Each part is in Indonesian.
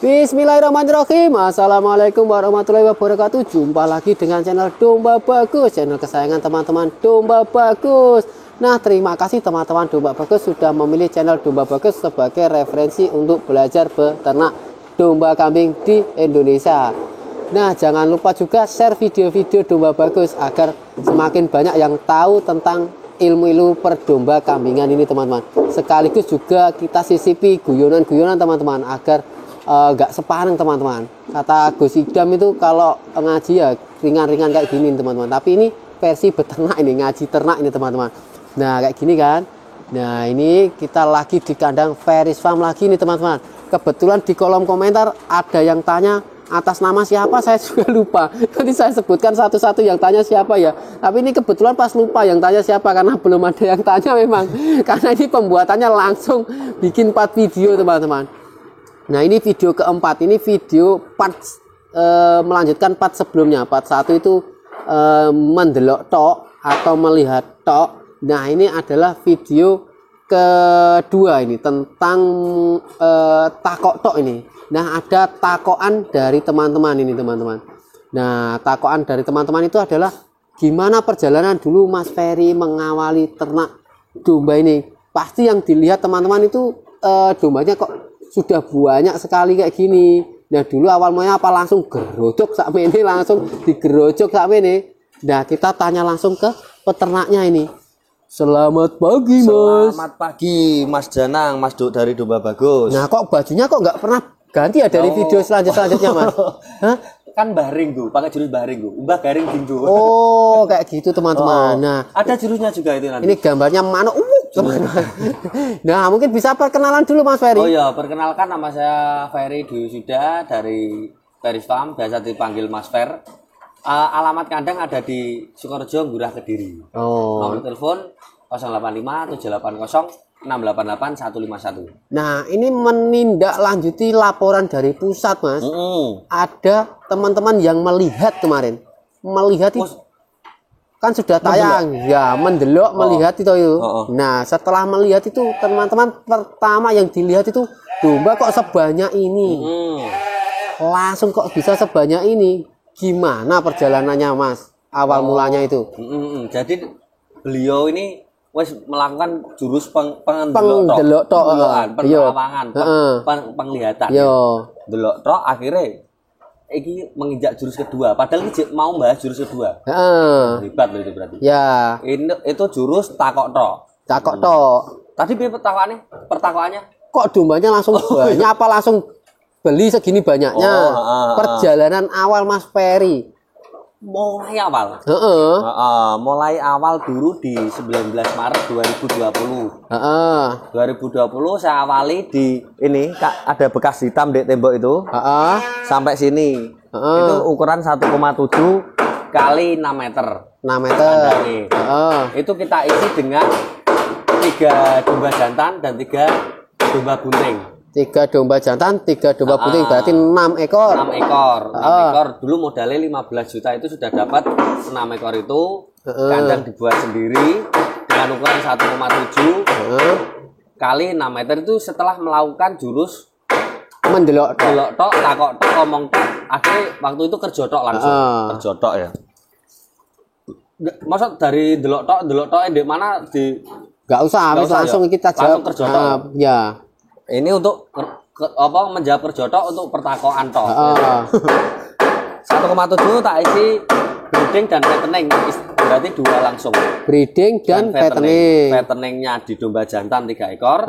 Bismillahirrahmanirrahim. Assalamualaikum warahmatullahi wabarakatuh. Jumpa lagi dengan channel Domba Bagus, channel kesayangan teman-teman Domba Bagus. Nah, terima kasih teman-teman Domba Bagus sudah memilih channel Domba Bagus sebagai referensi untuk belajar beternak domba kambing di Indonesia. Nah, jangan lupa juga share video-video Domba Bagus agar semakin banyak yang tahu tentang ilmu-ilmu perdomba kambingan ini, teman-teman. Sekaligus juga kita sisipi guyonan-guyonan teman-teman agar nggak sepaneng, teman-teman. Kata Gus Idam itu kalau ngaji ya ringan-ringan kayak gini, teman-teman. Tapi ini versi beternak, ini ngaji ternak ini, teman-teman. Nah, kayak gini kan. Nah, ini kita lagi di kandang Feris Farm lagi nih, teman-teman. Kebetulan di kolom komentar ada yang tanya atas nama siapa, saya juga lupa. Nanti saya sebutkan satu-satu yang tanya siapa ya. Tapi ini kebetulan pas lupa yang tanya siapa, karena belum ada yang tanya memang. Karena ini pembuatannya langsung bikin 4 video, teman-teman. Nah, ini video keempat. Ini video part melanjutkan part sebelumnya. Part 1 itu mendelok tok atau melihat tok. Nah, ini adalah video kedua ini tentang takok tok ini. Nah, ada takokan dari teman-teman ini, teman-teman. Nah, takokan dari teman-teman itu adalah gimana perjalanan dulu Mas Ferry mengawali ternak domba ini. Pasti yang dilihat teman-teman itu dombanya kok sudah banyak sekali kayak gini. Nah, dulu awal mulanya apa, langsung gerojok sampai ini, langsung digerojok sampai ini. Nah, kita tanya langsung ke peternaknya ini. Selamat pagi, Mas. Selamat pagi, Mas Janang, Mas Duk dari Domba Bagus. Nah, kok bajunya kok nggak pernah ganti ya dari video selanjutnya, Mas? Hah? Kan baring tuh, pakai jurus baring tuh, ubah garing tinju. Oh, kayak gitu, teman-teman. Nah, ada jurusnya juga itu nanti. Ini gambarnya manuk. Nah, mungkin bisa perkenalan dulu, Mas Ferry. Oh iya, perkenalkan, nama saya Ferry Dwi Suda dari Feris Farm, biasa dipanggil Mas Fer. Alamat kandang ada di Sukorejo, Ngurah, Kediri. Oh. Nomor telepon 085 780 688 151. Nah, ini menindaklanjuti laporan dari pusat, Mas. Ada teman-teman yang melihat kemarin. Melihat itu kan sudah tayang. Ya, mendelok, melihat itu. Nah, setelah melihat itu, teman-teman pertama yang dilihat itu domba kok sebanyak ini. Langsung kok bisa sebanyak ini. Gimana perjalanannya, Mas? Awal mulanya itu. Jadi beliau ini wes melakukan jurus pendelok tok, penerawangan, penglihatan. Delok tok, akhirnya iki menginjak jurus kedua. Padahal ini mau bahas jurus kedua. Hebat loh itu berarti. Ya. Itu jurus takok tok. Takok tok. Tadi pertakoannya kok dombanya langsung banyak apa langsung beli segini banyaknya? Perjalanan awal Mas Ferry. Mulai awal. Mulai awal dulu di 19 Maret 2020. 2020 saya awali di ini, Kak, ada bekas hitam di tembok itu. Sampai sini. Itu ukuran 1,7 kali 6 meter. 6 meter. Itu kita isi dengan 3 domba jantan dan 3 domba bunting. 3 domba jantan, 3 domba bunting, berarti 6 ekor. 6 ekor. 6 ekor. Dulu modalnya 15 juta itu sudah dapat 6 ekor itu. Kandang dibuat sendiri dengan ukuran 1,7 kali 6 meter itu setelah melakukan jurus mendelok tok, takok tok, ngomong tok. Akhirnya waktu itu kerjotok langsung. Kerjotok ya. Maksud dari delok tok di mana di Gak usah, langsung kita jawab. Langsung kerjotok. Ya. Ini untuk menjawab kerjotok untuk pertakoan tok. 1,7 tak isi breeding dan fattening, berarti 2 langsung. Breeding dan fattening. Fatteningnya di domba jantan 3 ekor.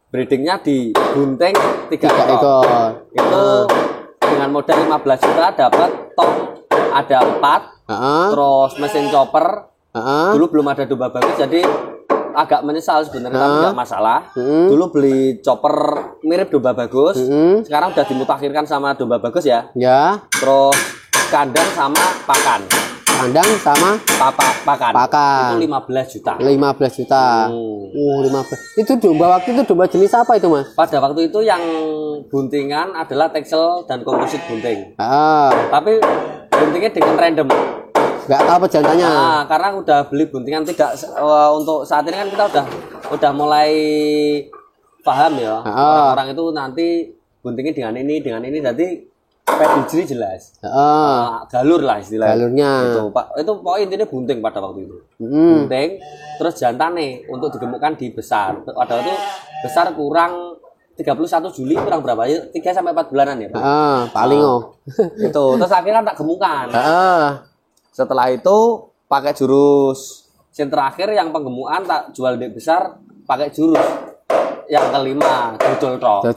Breedingnya di bunting 3 ekor. Itu dengan modal 15 juta dapat tok ada 4. Terus mesin chopper. Dulu belum ada Domba Bagus, jadi agak menyesal sebenarnya, tapi nggak masalah. Dulu beli chopper mirip Domba Bagus, sekarang udah dimutakhirkan sama Domba Bagus ya. Terus kandang sama pakan. Kandang sama pakan. Itu 15 juta. 15 juta. 15. Itu domba waktu itu domba jenis apa itu, Mas? Pada waktu itu yang buntingan adalah Texel dan komposit bunting. Tapi buntingnya dengan random. Nggak tahu pejantannya. Karena udah beli buntingan tidak untuk saat ini kan kita udah mulai paham ya. Orang-orang itu nanti guntingnya dengan ini jadi pedigree jelas. Galur lah istilahnya. Galurnya. Itu pokoknya intinya bunting pada waktu itu. Bunting, terus jantane untuk digemukkan di besar. Padahal itu besar kurang 31 Juli kurang berapa ya? 3 sampai 4 bulanan ya, Pak? Paling itu. Terus akhirnya tak gemukan. Setelah itu pakai jurus. Yang terakhir yang penggemukan tak jual di besar pakai jurus. Yang kelima dodol tok.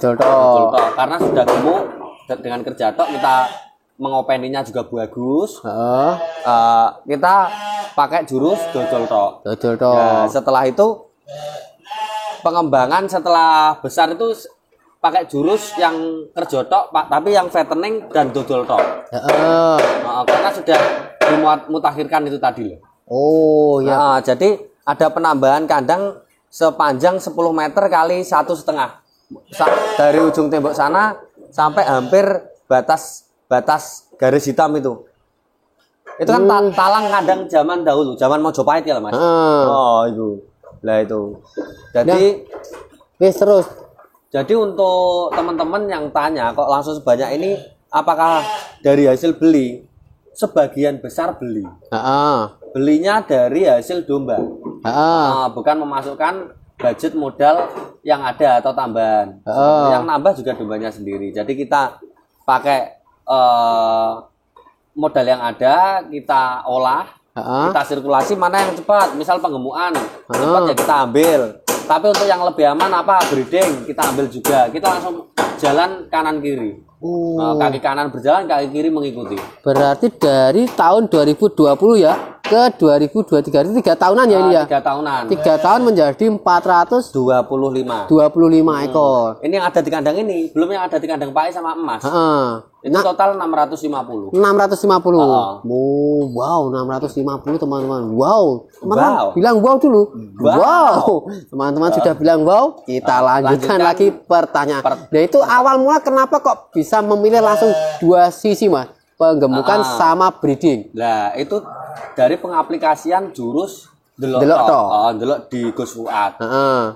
Karena sudah gemuk dengan kerja tok kita mengopeninya juga bagus. Kita pakai jurus dodol tok. Nah, setelah itu pengembangan setelah besar itu pakai jurus yang kerja tok tapi yang fattening dan dodol tok. Karena sudah dimutakhirkan itu tadi loh. Jadi ada penambahan kandang sepanjang 10 meter kali 1,5 dari ujung tembok sana sampai hampir batas garis hitam itu kan talang kandang zaman dahulu, zaman Mojopahit ya Mas. Itu lah itu. Jadi terus. Jadi untuk teman-teman yang tanya kok langsung sebanyak ini, apakah dari hasil beli? Sebagian besar beli. Belinya dari hasil domba. Bukan memasukkan budget modal yang ada atau tambahan. Yang nambah juga dombanya sendiri. Jadi kita pakai modal yang ada, kita olah, kita sirkulasi mana yang cepat. Misal penggemukan cepat ya kita ambil. Tapi untuk yang lebih aman apa breeding kita ambil juga. Kita langsung jalan kanan kiri. Kaki kanan berjalan, kaki kiri mengikuti. Berarti dari tahun 2020 ya ke 2023 itu 3 tahunan ya ini ya? 3 tahunan. 3 tahun menjadi 425 ekor. Ini yang ada di kandang ini, belum yang ada di kandang Pak sama Emas. Itu total 650. 650. Wow, 650 teman-teman. Wow. Teman-teman bilang wow dulu. Wow. Teman-teman sudah bilang wow, kita lanjutkan lagi pertanyaan. Nah, itu awal mula kenapa kok bisa memilih langsung 2 sisi, Mas? Penggemukan sama breeding. Nah, itu dari pengaplikasian jurus delok di Gus Fuad.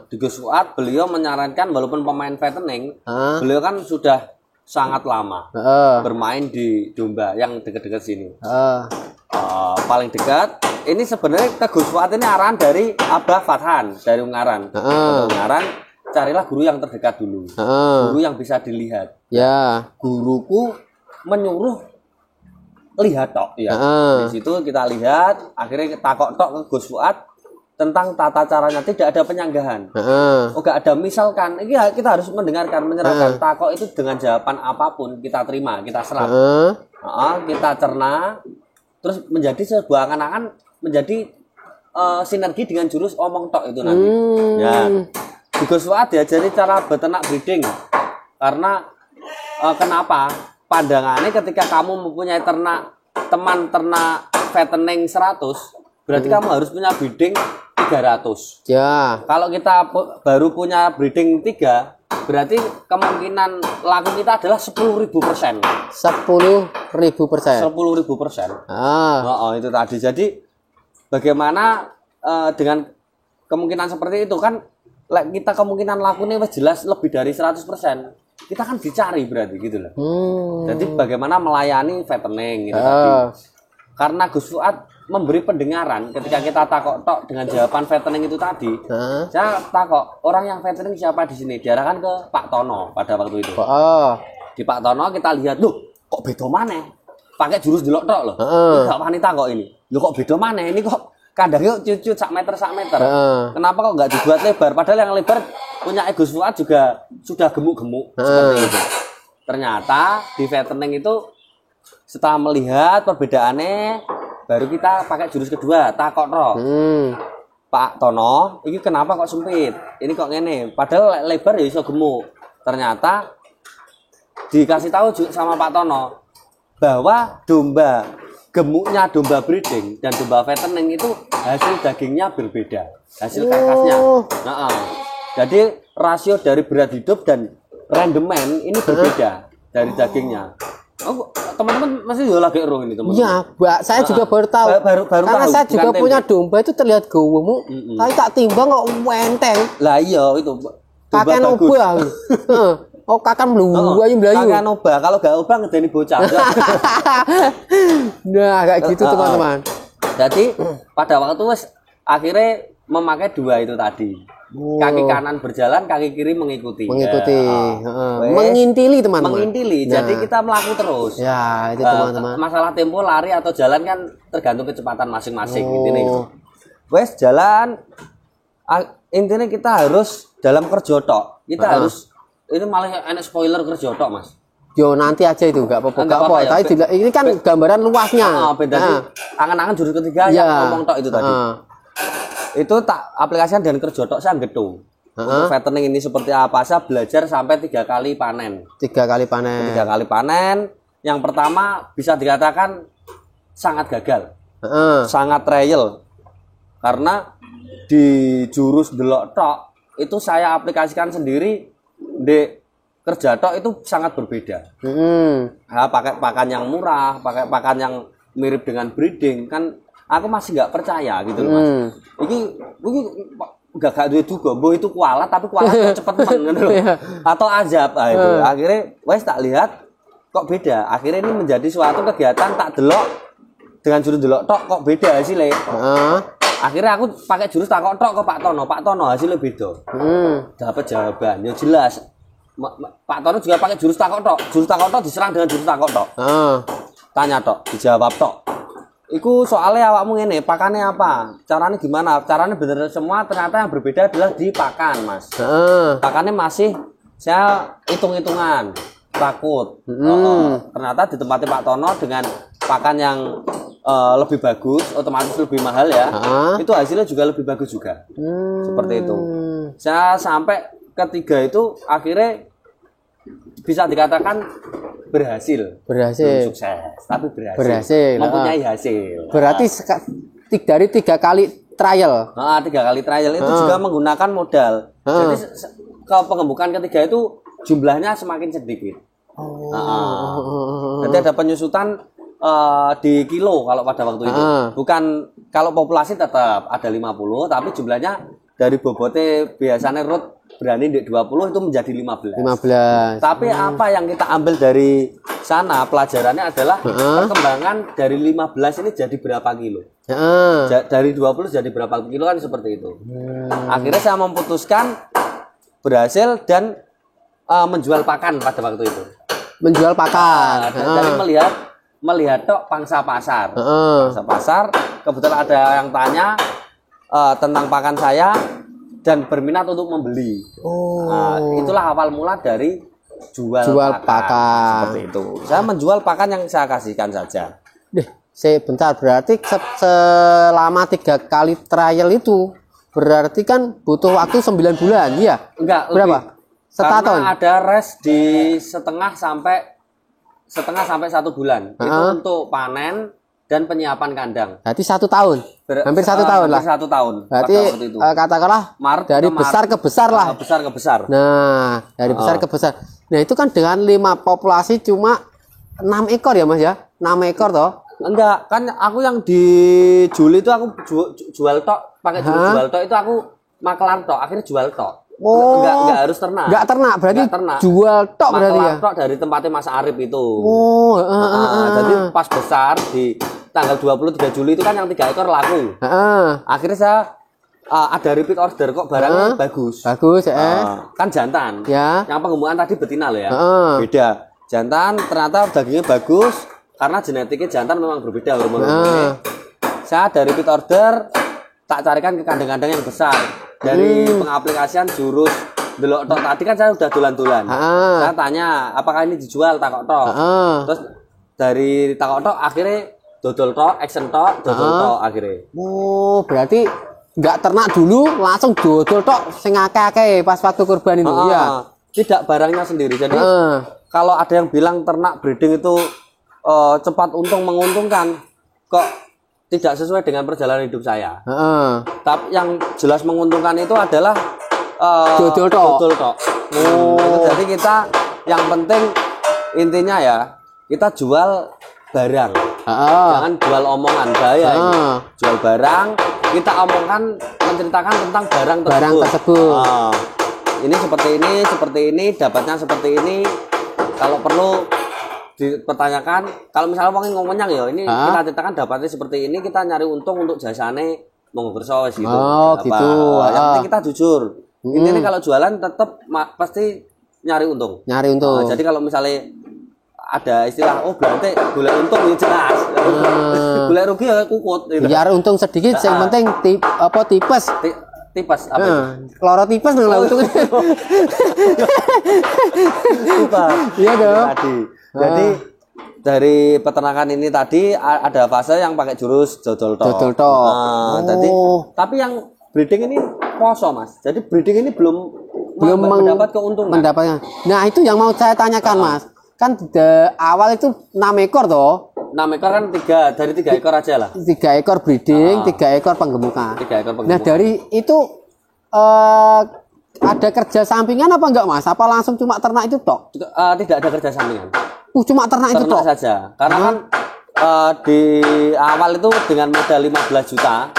Di Gus Fuad beliau menyarankan walaupun pemain fattening, beliau kan sudah sangat lama bermain di domba yang dekat-dekat sini. Paling dekat ini sebenarnya ke Gus Fuad ini arahan dari Abah Fathan dari Ungaran. Ungaran, carilah guru yang terdekat dulu. Guru yang bisa dilihat. Ya, guruku menyuruh lihat tok ya. Di situ kita lihat, akhirnya kita tok ke Gus Fuad tentang tata caranya, tidak ada penyanggahan. Enggak ada misalkan, ini kita harus mendengarkan, menyerahkan takok itu dengan jawaban apapun kita terima, kita serap. Kita cerna, terus menjadi sebuah angan-angan menjadi sinergi dengan jurus omong tok itu nanti. Ya, di Gus Fuad diajari cara beternak breeding. Karena kenapa? Pandangannya ketika kamu mempunyai teman ternak fattening 100, berarti kamu harus punya breeding 300. Ya. Kalau kita baru punya breeding 3, berarti kemungkinan laku kita adalah 10.000%. 10.000%. 10.000%. Itu tadi. Jadi bagaimana dengan kemungkinan seperti itu kan kita kemungkinan lakunya jelas lebih dari 100%. Kita kan dicari berarti gitu loh. Jadi bagaimana melayani fattening gitu tadi. Karena Gus Fuad memberi pendengaran ketika kita takok tok dengan jawaban fattening itu tadi. Saya takok orang yang fattening siapa di sini? Diarahkan ke Pak Tono pada waktu itu. Di Pak Tono kita lihat, loh kok beda maneh? Pakai jurus delok tok loh. Enggak wanita kok ini. Loh kok beda maneh? Ini kok kandangnya cucut sak meter. Kenapa kok nggak dibuat lebar? Padahal yang lebar punya Gus Fuad juga sudah gemuk-gemuk seperti itu. Ternyata di fattening itu setelah melihat perbedaannya, baru kita pakai jurus kedua, takok roh. Pak Tono, ini kenapa kok sempit? Ini kok ngene? Padahal lebar ya iso gemuk. Ternyata dikasih tahu sama Pak Tono bahwa gemuknya domba breeding dan domba fattening itu hasil dagingnya berbeda, hasil karkasnya. Jadi rasio dari berat hidup dan rendemen ini berbeda dari dagingnya. Teman-teman masih lagi erung ini teman-teman. Iya, Mbak, saya juga baru tahu. Karena tahu, saya juga punya domba itu terlihat gemuk, tapi tak timbang kok enteng. Lah iya itu. Kakek ubah. Oh, kakan mlayu. Kakan obah. Kalau gak obah ngedeni bocah. Nah, kayak gitu teman-teman. Jadi pada waktu wes akhirnya memakai dua itu tadi. Kaki kanan berjalan, kaki kiri mengikuti. Mengintili teman-teman. Mengintili. Jadi kita melaku terus. Ya, itu teman-teman. Masalah tempo lari atau jalan kan tergantung kecepatan masing-masing gitu nih. Wes jalan intinya kita harus dalam kerja tok. Kita harus ini malah enak spoiler kerja tok, Mas. Yo nanti aja itu enggak apa-apa. Ya. Ini kan gambaran luasnya. Beda angan-angan jurus ketiga yang ngomong tok itu tadi. Itu tak aplikasikan dan kerja tok saya gitu. Untuk fattening ini seperti apa? Saya belajar sampai 3 kali panen. 3 kali panen. 3 kali panen. Yang pertama bisa dikatakan sangat gagal. Sangat trial. Karena di jurus delok tok itu saya aplikasikan sendiri di kerja tok itu sangat berbeda. Pakai pakan yang murah, pakai pakan yang mirip dengan breeding kan. Aku masih nggak percaya gitu loh, Mas. Ini gak duit juga, boh itu kualat tapi kualat cepet men gitu loh. Atau azab itu. Akhirnya wes tak lihat kok beda. Akhirnya ini menjadi suatu kegiatan tak delok dengan jurus delok tok kok beda hasilnya. Akhirnya aku pakai jurus takok tok ke Pak Tono hasilnya beda. Dapat jawaban, ya jelas. Pak Tono juga pakai jurus takok tok. Jurus takok tok diserang dengan jurus takok tok. Tanya tok, dijawab tok. Iku soalnya awakmu ngene, pakannya apa? Caranya gimana? Caranya bener semua, ternyata yang berbeda adalah di pakan, Mas. Pakannya masih saya hitung-hitungan, takut. Ternyata di tempatnya Pak Tono dengan pakan yang lebih bagus, otomatis lebih mahal ya. Itu hasilnya juga lebih bagus juga. Seperti itu. Saya sampai ketiga itu akhirnya bisa dikatakan berhasil. Belum sukses, tapi berhasil. Mempunyai hasil. Berarti dari 3 kali trial. 3 kali trial itu juga menggunakan modal. Jadi ke pengembukan ketiga itu jumlahnya semakin sedikit. Jadi ada penyusutan di kilo kalau pada waktu itu. Bukan kalau populasi tetap ada 50, tapi jumlahnya dari bobotnya biasanya root berani di 20 itu menjadi 15. Tapi apa yang kita ambil dari sana pelajarannya adalah perkembangan dari 15 ini jadi berapa kilo. Dari 20 jadi berapa kilo kan seperti itu. Akhirnya saya memutuskan berhasil dan menjual pakan pada waktu itu. Menjual pakan. Dari melihat tok pangsa pasar. Pangsa pasar kebetulan ada yang tanya tentang pakan saya dan berminat untuk membeli. Itulah awal mula dari jual pakan. Seperti itu. Saya menjual pakan yang saya kasihkan saja. Sebentar, berarti selama 3 kali trial itu berarti kan butuh waktu 9 bulan, iya? Enggak, berapa? Setahun. Karena ada rest di setengah sampai 1 bulan. Itu untuk panen dan penyiapan kandang. Berarti 1 tahun. Hampir 1 tahun lah. 1 tahun. Berarti katakanlah dari besar ke besar lah. Besar ke besar. Nah, dari besar ke besar. Nah, itu kan dengan 5 populasi cuma 6 ekor ya, Mas ya? 6 ekor toh? Enggak, kan aku yang di Juli itu aku jual tok, pakai jual tok itu aku makelar tok, akhirnya jual tok. Enggak harus ternak. Enggak ternak, berarti ternak. Jual tok berarti ya. Tok dari tempatnya Mas Arif itu. Jadi pas besar di tanggal 23 Juli itu kan yang 3 ekor laku. Akhirnya saya ada repeat order kok barangnya bagus. Bagus kan jantan. Ya. Yang pengembukan tadi betina loh ya. Beda. Jantan ternyata dagingnya bagus karena genetiknya jantan memang berbeda hormon-hormonnya. Saya ada repeat order, tak carikan ke kandang-kandang yang besar. Dari pengaplikasian jurus delok tok tadi kan saya udah tulan-tulan. Saya tanya apakah ini dijual takok tok. Terus dari takok tok akhirnya dodol tok, action tok, dodol tok akhirnya. Berarti nggak ternak dulu langsung dodol tok sing akeh-akeh pas waktu kurban itu. Iya. Tidak barangnya sendiri. Jadi kalau ada yang bilang ternak breeding itu cepat untung menguntungkan, kok tidak sesuai dengan perjalanan hidup saya. Tapi yang jelas menguntungkan itu adalah dodol tok. Jadi kita yang penting intinya ya kita jual barang. Jangan jual omongan, bahaya ini. Jual barang, kita omongkan menceritakan tentang barang tersebut. ini seperti ini, dapatnya seperti ini. Kalau perlu dipertanyakan, kalau misalnya uangnya ngomongnya ya ini kita ceritakan dapatnya seperti ini, kita nyari untung untuk jasane mau bersos gitu. Oh, gitu. Yang penting kita jujur. Ini kalau jualan tetap pasti nyari untung. Nyari untung. Jadi kalau misalnya ada istilah berarti boleh untung ya jelas. Boleh rugi ya kukut gitu. Nyari untung sedikit, yang penting tipes. Tipes apa? Keloro tipes nang untung. Iya dong. Jadi dari peternakan ini tadi ada fase yang pakai jurus dodol tok. Jadi tapi yang breeding ini poso Mas. Jadi breeding ini belum mendapat keuntungan. Mendapatnya. Nah, itu yang mau saya tanyakan Mas. Kan awal itu 6 ekor toh. 6 ekor kan 3 dari 3 ekor aja lah. 3 ekor breeding, 3 ekor penggemukan. 3 ekor penggemukan. Nah, dari itu ada kerja sampingan apa enggak Mas? Apa langsung cuma ternak itu tok? Tidak ada kerja sampingan. Cuma ternak itu tok saja. Karena kan di awal itu dengan modal 15 juta,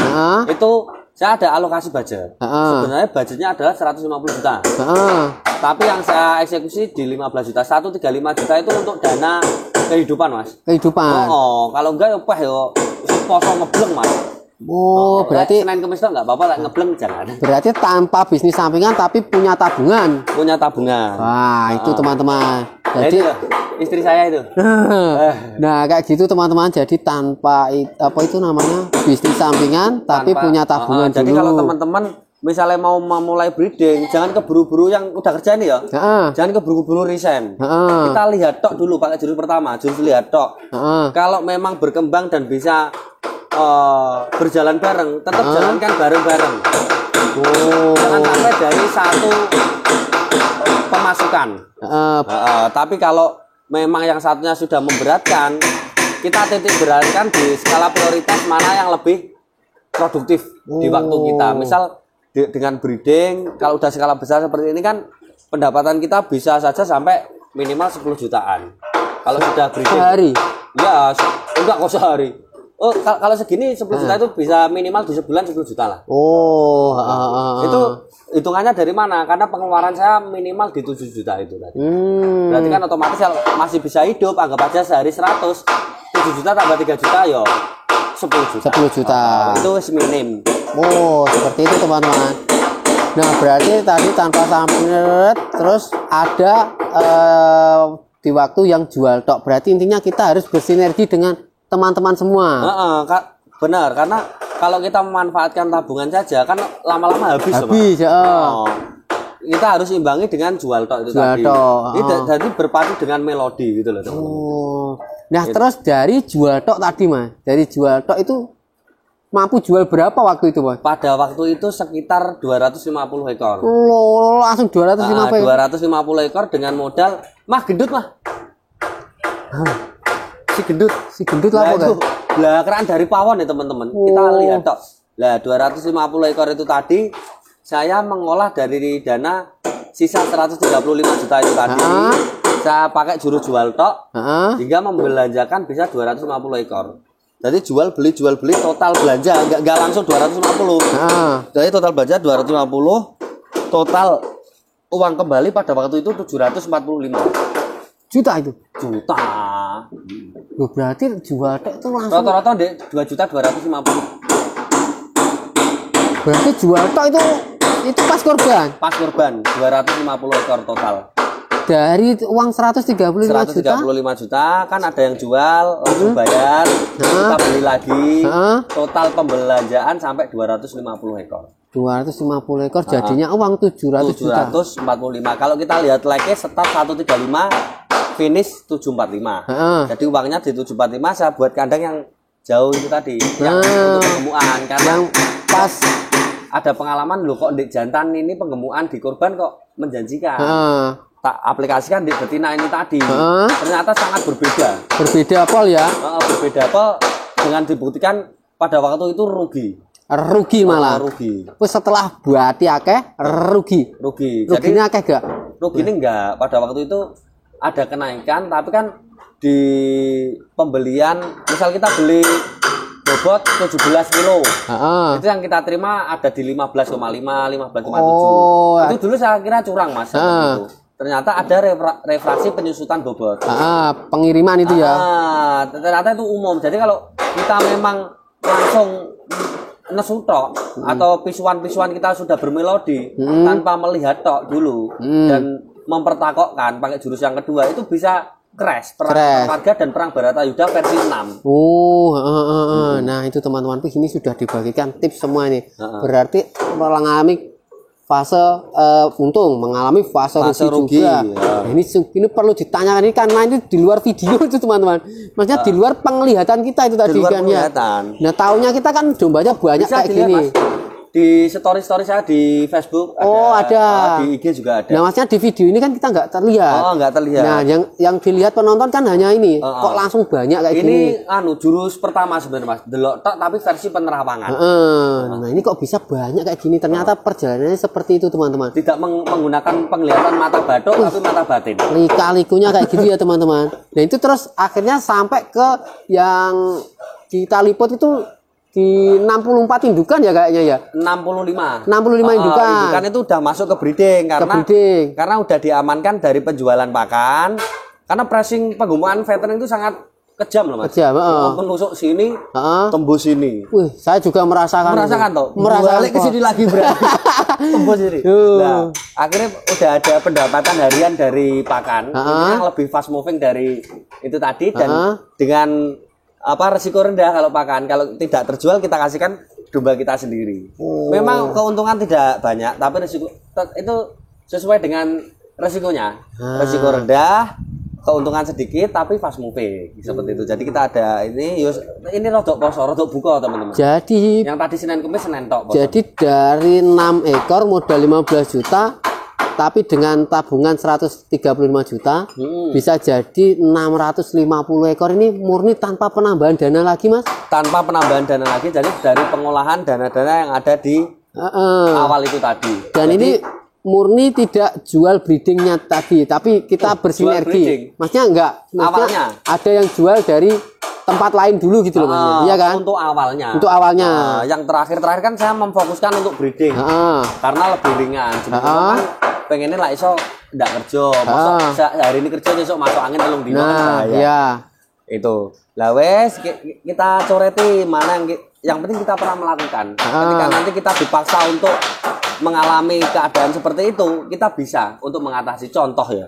itu saya ada alokasi budget. Sebenarnya budgetnya adalah 150 juta. Tapi yang saya eksekusi di 15 juta. 135 juta itu untuk dana kehidupan, Mas. Kehidupan. Kalau enggak ya poso ngebleng, Mas. Berarti Senin Kamis enggak apa-apa, ngebleng jangan. Berarti tanpa bisnis sampingan tapi punya tabungan. Punya tabungan. Wah, itu teman-teman. Jadi istri saya itu. Nah, kayak gitu teman-teman. Jadi tanpa apa itu namanya? Bisnis sampingan tapi punya tabungan dulu. Jadi kalau teman-teman misalnya mau memulai breeding, jangan keburu-buru yang udah kerja ini ya. Jangan keburu-buru resign. Kita lihat tok dulu pakai jurus pertama, jurus lihat tok. Kalau memang berkembang dan bisa berjalan bareng, tetap jalankan bareng-bareng. Jangan sampai dari satu pemasukan. Tapi kalau memang yang satunya sudah memberatkan, kita titik beratkan di skala prioritas mana yang lebih produktif di waktu kita. Misal dengan breeding, kalau udah skala besar seperti ini kan pendapatan kita bisa saja sampai minimal 10 jutaan. Kalau sudah breeding sehari? Ya, enggak kok sehari. Kalau segini 10 juta itu bisa minimal di sebulan 10 juta lah. Itu hitungannya dari mana? Karena pengeluaran saya minimal di 7 juta itu tadi. Berarti kan otomatis masih bisa hidup, anggap aja sehari 100. 7 juta tambah 3 juta ya 10 juta. 10 juta. Itu minim. Seperti itu teman-teman. Nah, berarti tadi tanpa sampingan terus ada di waktu yang jual tok. Berarti intinya kita harus bersinergi dengan teman-teman semua. Benar, karena kalau kita memanfaatkan tabungan saja kan lama-lama habis. Kita harus imbangi dengan jual tok itu tadi. Jadi berpadu dengan melodi gitu loh teman-teman. Nah, terus dari jual tok tadi Mas, dari jual tok itu mampu jual berapa waktu itu Mas? Pada waktu itu sekitar 250 ekor. Langsung 250 ekor. 250 ekor dengan modal gendut mah. Si gendut lah pokoknya. Belakang dari pawon ya teman-teman. Kita lihat tok. Lah 250 ekor itu tadi saya mengolah dari dana sisa 135 juta itu tadi. Saya pakai jurus jual tok hingga membelanjakan bisa 250 ekor. Jadi jual beli total belanja enggak langsung 250. Jadi total belanja 250, total uang kembali pada waktu itu 745 juta itu. Loh, berarti jual tok itu langsung rata-rata 2.250.000. Berarti jual tok itu pas korban. Pas korban 250 ekor total. Dari uang 135 juta kan ada yang jual langsung bayar, kita beli lagi. Total pembelanjaan sampai 250 ekor. 250 ekor jadinya uang 700 juta. 745. Kalau kita lihat like-nya start 135, finish 745. Jadi uangnya di 745 saya buat kandang yang jauh itu tadi, yang untuk penggemukan karena yang pas ada pengalaman loh kok di jantan ini penggemukan di korban kok menjanjikan. Tak aplikasikan di betina ini tadi. Ternyata sangat berbeda. Berbeda pol ya? Berbeda pol dengan dibuktikan pada waktu itu rugi. Rugi malah. Rugi. Terus setelah buati akeh rugi. Ruginya akeh gak? Ruginya enggak. Pada waktu itu ada kenaikan, tapi kan di pembelian, misal kita beli bobot 17 kilo. Itu yang kita terima ada di 15,5, 15,7. Itu dulu saya kira curang, Mas. Itu. Ternyata ada refraksi penyusutan bobot. Pengiriman itu ya. Ternyata itu umum. Jadi kalau kita memang langsung nesutok atau pisuan-pisuan kita sudah bermelodi tanpa melihat tok dulu dan mempertakokkan pakai jurus yang kedua, itu bisa crash perang warga dan perang Baratayuda versi 6. Nah itu teman-teman, ini sudah dibagikan tips semua ini. Berarti mengalami fase untung, mengalami fase rugi juga. Nah, ini perlu ditanyakan ini karena ini di luar video itu teman-teman. Maksudnya di luar penglihatan kita itu tadi kan ya. Nah, taunya kita kan dombanya banyak bisa kayak gini. Mas. Di story saya di Facebook ada. Di IG juga ada. Nah, maksudnya di video ini kan kita nggak terlihat. Nggak terlihat. Nah, yang dilihat penonton kan hanya ini. Kok langsung banyak kayak gini? Ini jurus pertama sebenarnya, Mas. Delok tok tapi versi penerawangan. Nah, ini kok bisa banyak kayak gini? Ternyata perjalanannya seperti itu, teman-teman. Tidak menggunakan penglihatan mata batok tapi mata batin. Lika-likunya kayak gitu ya, teman-teman. Nah, itu terus akhirnya sampai ke yang kita liput itu di 64 indukan ya kayaknya ya. 65 indukan. Indukan itu udah masuk ke breeding karena udah diamankan dari penjualan pakan. Karena pressing penggumaan veteran itu sangat kejam loh, Mas. Kejam, menusuk sini, tembus sini. Wih, saya juga merasakan toh. Balik ke sini lagi berarti. Tembus sini. Nah, akhirnya udah ada pendapatan harian dari pakan. Ini yang lebih fast moving dari itu tadi dan dengan resiko rendah kalau pakan. Kalau tidak terjual kita kasihkan domba kita sendiri. Memang keuntungan tidak banyak, tapi risiko itu sesuai dengan resikonya. Risiko rendah, keuntungan sedikit tapi fast moving seperti itu. Jadi kita ada ini rodok poso, rodok buka teman-teman. Jadi yang tadi Senin Kemis Senin tok. Jadi dari 6 ekor modal 15 juta tapi dengan tabungan 135 juta bisa jadi 650 ekor ini murni tanpa penambahan dana lagi, Mas? Tanpa penambahan dana lagi, jadi dari pengolahan dana-dana yang ada di awal itu tadi. Dan ini murni tidak jual breedingnya tadi, tapi kita bersinergi. Maksudnya enggak, awalnya ada yang jual dari tempat lain dulu gitu loh, Mas. Iya kan? Untuk awalnya. Yang terakhir kan saya memfokuskan untuk breeding. Karena lebih ringan. Kan pengennya lah iso ndak kerja, masuk hari ini kerja besok masuk angin telung dino kan bahaya. Itu. Lah wes kita coreti mana yang penting kita pernah melakukan. Ketika nanti kita dipaksa untuk mengalami keadaan seperti itu, kita bisa untuk mengatasi. Contoh ya,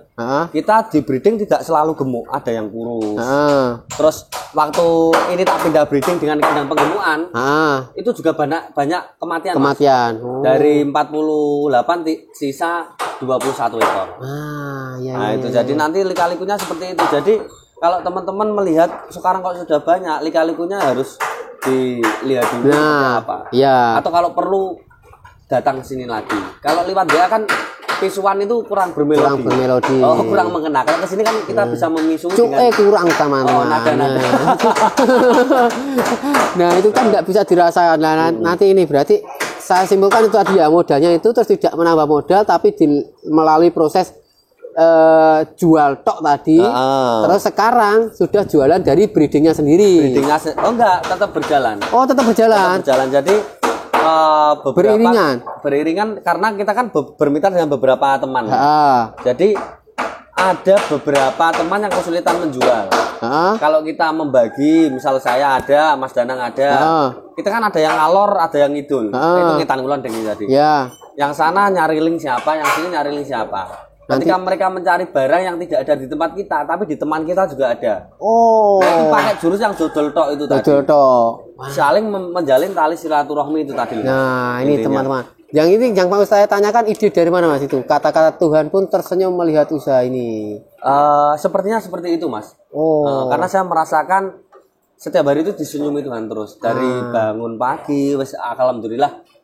kita di breeding tidak selalu gemuk, ada yang kurus. Terus waktu ini tak pindah breeding dengan kandang penggemukan, itu juga banyak kematian. Dari 48 sisa 21 ekor. Nah itu jadi nanti lika-likunya seperti itu. Jadi kalau teman-teman melihat sekarang kok sudah banyak, lika-likunya harus dilihat dulu apa. Atau kalau perlu datang ke sini lagi. Kalau lewat dia kan pisuan itu kurang bermelodi. Kurang mengena. Kalau ke sini kan kita bisa memisu dengan kurang teman-teman. Nada-nada. Nah, itu kan nggak bisa dirasakan. Nah, nanti ini berarti saya simpulkan itu tadi ya, modalnya itu terus tidak menambah modal tapi melalui proses jual tok tadi. Terus sekarang sudah jualan dari breedingnya sendiri. Enggak, tetap berjalan. Tetap berjalan. Jadi beriringan karena kita kan bermitra dengan beberapa teman. Jadi ada beberapa teman yang kesulitan menjual. Kalau kita membagi, misal saya ada, Mas Danang ada, kita kan ada yang alor, ada yang ngidul. Itu ngitan kulon deng tadi. Yang sana nyari link siapa, yang sini nyari link siapa. Ketika mereka mencari barang yang tidak ada di tempat kita, tapi di teman kita juga ada. Nah, itu pakai jurus yang dodol tok itu tadi. Saling menjalin tali silaturahmi itu tadi. Nah, ini teman-teman. Yang mau saya tanyakan ide dari mana, Mas itu? Kata-kata Tuhan pun tersenyum melihat usaha ini. Sepertinya seperti itu, Mas. Karena saya merasakan setiap hari itu disenyumi Tuhan terus. Dari bangun pagi, alhamdulillah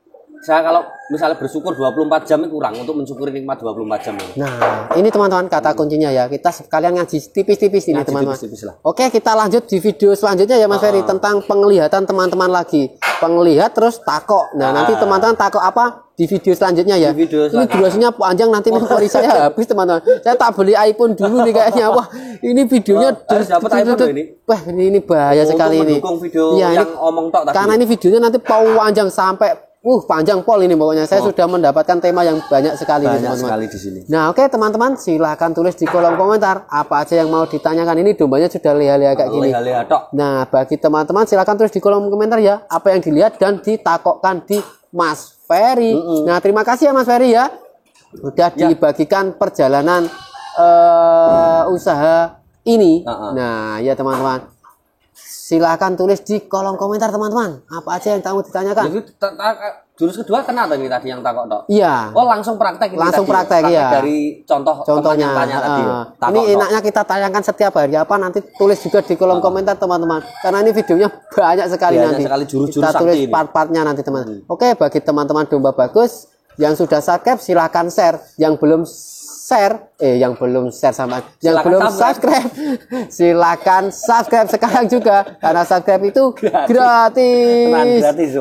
saya kalau misalnya bersyukur 24 jam itu kurang untuk mensyukuri nikmat 24 jam ini. Nah, ini teman-teman kata kuncinya ya. Kita sekalian ngaji tipis-tipis ini teman-teman. Oke, kita lanjut di video selanjutnya ya Mas Ferry tentang penglihatan teman-teman lagi. Penglihat terus takok. Nah, nanti teman-teman takok apa di video selanjutnya ya. Ini durasinya panjang, nanti memori saya habis teman-teman. Saya tak beli iPhone dulu nih kayaknya. Wah, ini videonya dapat iPhone ini. Wah, ini bahaya sekali ini. Video yang omong tok tadi. Karena ini videonya nanti panjang sampai panjang pol ini pokoknya. Saya sudah mendapatkan tema yang banyak sekali banyak sekali di sini. Nah, oke teman-teman, silahkan tulis di kolom komentar apa aja yang mau ditanyakan. Ini dombanya sudah leha-leha kayak gini. Nah, bagi teman-teman silahkan tulis di kolom komentar ya apa yang dilihat dan ditakokkan di Mas Ferry. Nah, terima kasih ya Mas Ferry ya. Udah dibagikan perjalanan usaha ini. Nah, ya teman-teman. Silahkan tulis di kolom komentar teman-teman apa aja yang kamu ditanyakan. Jadi jurus kedua kena tadi yang takok tok. Iya. Oh langsung praktek ini. Langsung praktek ya. Dari contohnya tanya tadi. Ini enaknya kita tayangkan setiap hari apa nanti tulis juga di kolom komentar teman-teman. Karena ini videonya banyak sekali nanti. Sekali jurus-jurus kita tulis part-partnya nanti teman-teman. Oke, bagi teman-teman domba bagus yang sudah subscribe silahkan share. Yang belum subscribe silakan subscribe sekarang juga karena subscribe itu gratis. Gratis,